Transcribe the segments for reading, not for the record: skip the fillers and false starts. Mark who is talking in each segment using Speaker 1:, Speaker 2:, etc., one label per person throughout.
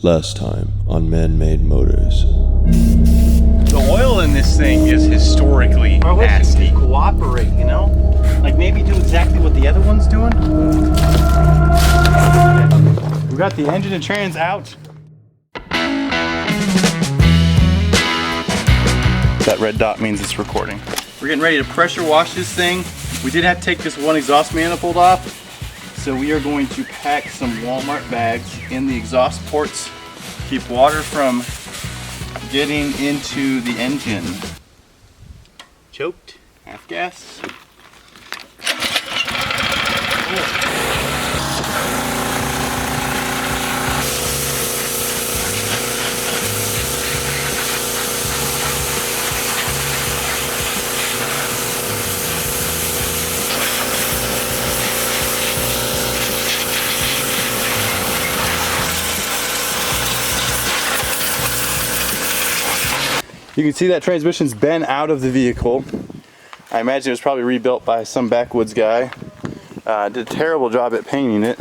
Speaker 1: Last time on Man-Made Motors.
Speaker 2: The oil in this thing is historically nasty.
Speaker 3: Cooperate, you know? Like maybe do exactly what the other one's doing.
Speaker 2: We got the engine and trans out. That red dot means it's recording. We're getting ready to pressure wash this thing. We did have to take this one exhaust manifold off. So we are going to pack some Walmart bags in the exhaust ports. Keep water from getting into the engine. Choked, half gas. You can see that transmission's been out of the vehicle. I imagine it was probably rebuilt by some backwoods guy. Did a terrible job at painting it.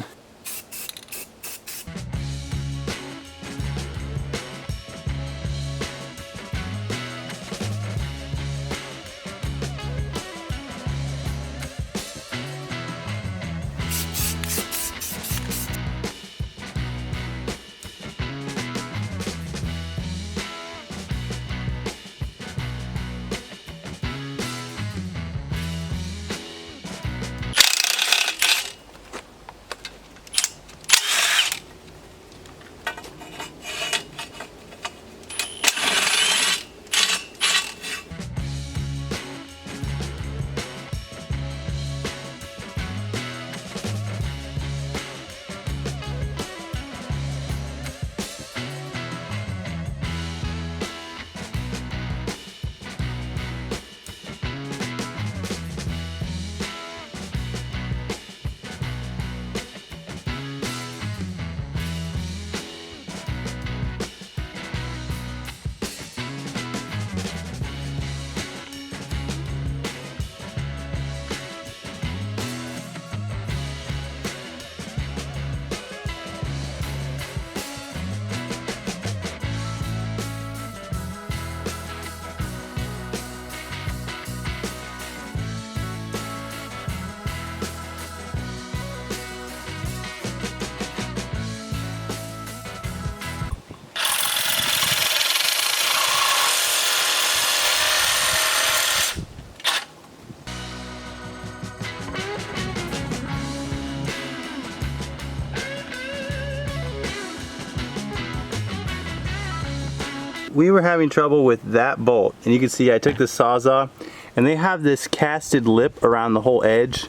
Speaker 2: We were having trouble with that bolt, and you can see I took the Sawzall, and they have this casted lip around the whole edge.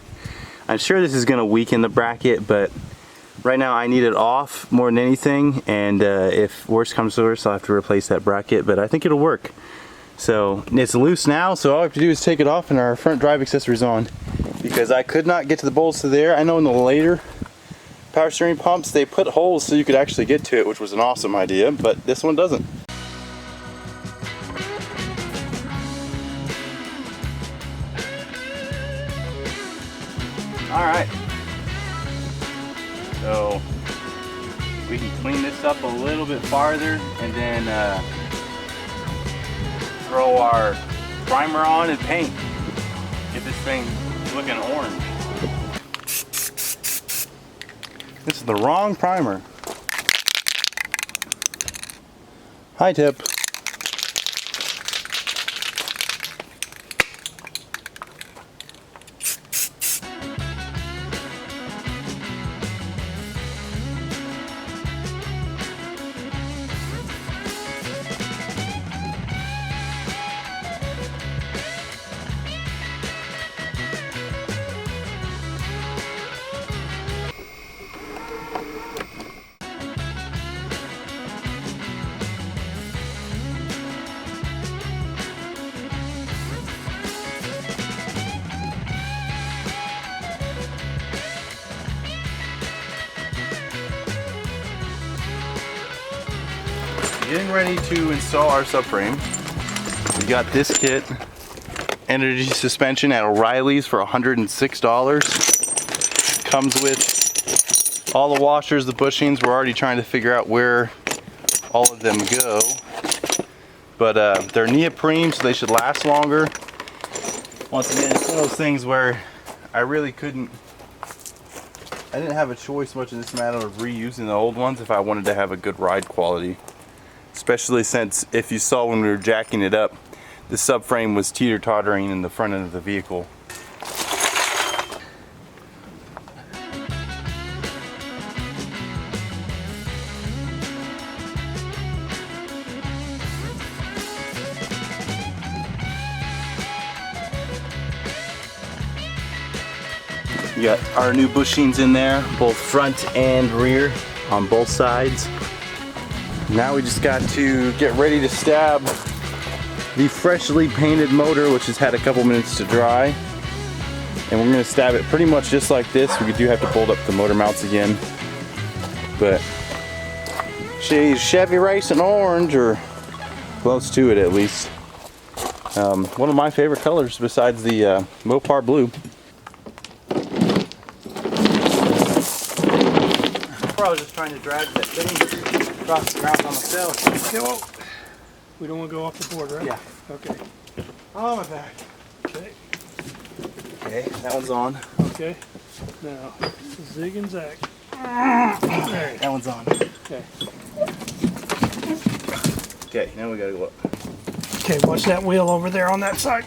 Speaker 2: I'm sure this is going to weaken the bracket, but right now I need it off more than anything, and if worse comes to worse, I'll have to replace that bracket, but I think it'll work. So it's loose now, so all I have to do is take it off and our front drive accessories on, because I could not get to the bolts to there. I know in the later power steering pumps they put holes so you could actually get to it, which was an awesome idea, but this one doesn't. Alright, so we can clean this up a little bit farther and then throw our primer on and paint. Get this thing looking orange. This is the wrong primer. Hi, Tip. Getting ready to install our subframe. We got this kit, energy suspension at O'Reilly's for $106. Comes with all the washers, the bushings. We're already trying to figure out where all of them go. But they're neoprene, so they should last longer. Once again, it's one of those things where I didn't have a choice much in this matter of reusing the old ones if I wanted to have a good ride quality. Especially since, if you saw when we were jacking it up, the subframe was teeter-tottering in the front end of the vehicle. We got our new bushings in there, both front and rear on both sides. Now we just got to get ready to stab the freshly painted motor, which has had a couple minutes to dry. And we're gonna stab it pretty much just like this. We do have to bolt up the motor mounts again. But she's Chevy Racing Orange, or close to it at least. One of my favorite colors besides the Mopar Blue. I was just trying to drag that thing across the ground on myself.
Speaker 4: Okay, well, we don't want to go off the board, right?
Speaker 2: Yeah.
Speaker 4: Okay.
Speaker 2: Oh, my back.
Speaker 4: Okay.
Speaker 2: Okay, that one's on.
Speaker 4: Okay. Now, zig and zag.
Speaker 2: There, that one's on.
Speaker 4: Okay.
Speaker 2: Okay, now we gotta go up.
Speaker 4: Okay, watch that wheel over there on that side.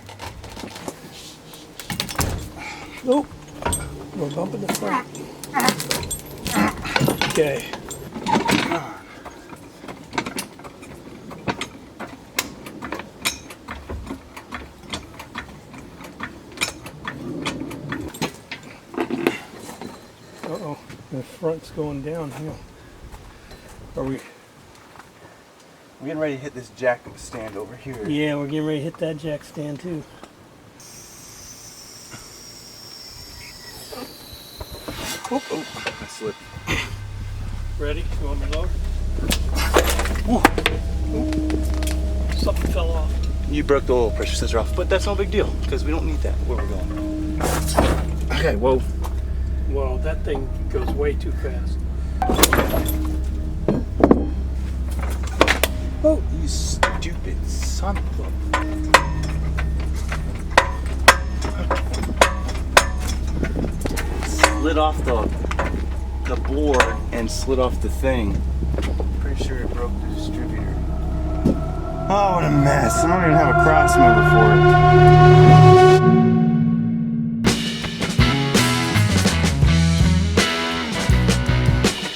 Speaker 4: Nope. We're bumping the front. Okay. Uh-oh, the front's going downhill. Are we?
Speaker 2: We're getting ready to hit this jack stand over here.
Speaker 4: Yeah, we're getting ready to hit that jack stand too.
Speaker 2: Oh, I slipped.
Speaker 4: Ready? You want me to lower? Something fell off.
Speaker 2: You broke the oil pressure sensor off, but that's no big deal because we don't need that where we're going. Okay, whoa.
Speaker 4: Well, that thing goes way too fast.
Speaker 2: Oh, you stupid son of a... Slid off the board and slid off the thing. Pretty sure it broke the distributor. Oh, what a mess. I don't even have a cross member for it.